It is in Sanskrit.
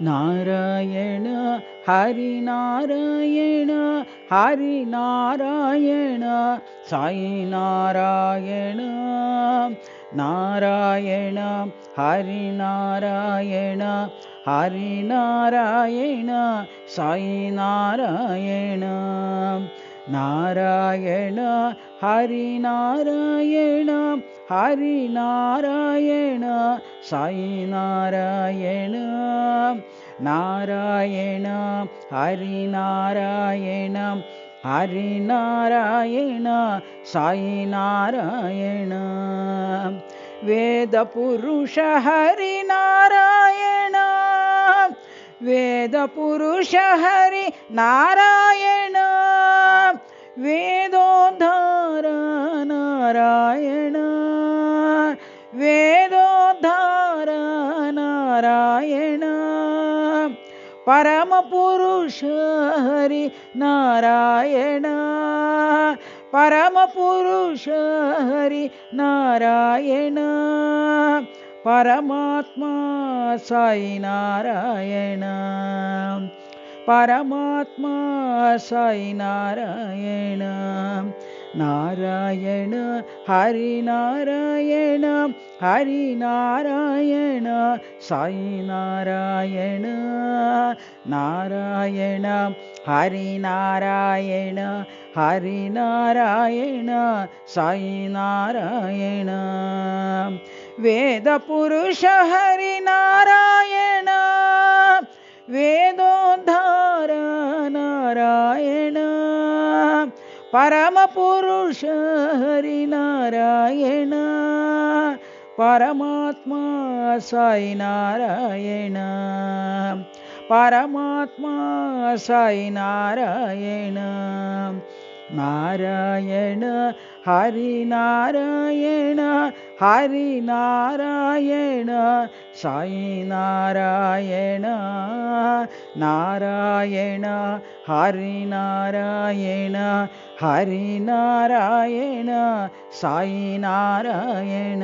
नारायण हरि नारायण हरि नारायण साई नारायण नारायण हरि नारायण हरि नारायण साई नारायण नारायण हरि नारायण हरि नारायण साई नारायण नारायण हरि नारायण हरि नारायण साई नारायण वेद पुरुष हरि नारायण वेद पुरुष हरि नारायण वेदोद्धार नारायण वेदोद्धार नारायण परम पुरुष हरि नारायण परम पुरुष हरि नारायण परमात्मा साई नारायण परमात्मा साई नारायण नारायण हरि नारायण हरि नारायण साई नारायण नारायण हरि नारायण हरि नारायण साई नारायण वेद पुरुष हरि नारायण वेदोद्धार नारायण परम पुरुष हरि नारायण परमात्मा साई नारायण परमात्मा साई नारायण नारायण हरि नारायण हरि नारायण साई नारायण नारायण हरि नारायण हरि नारायण साई नारायण।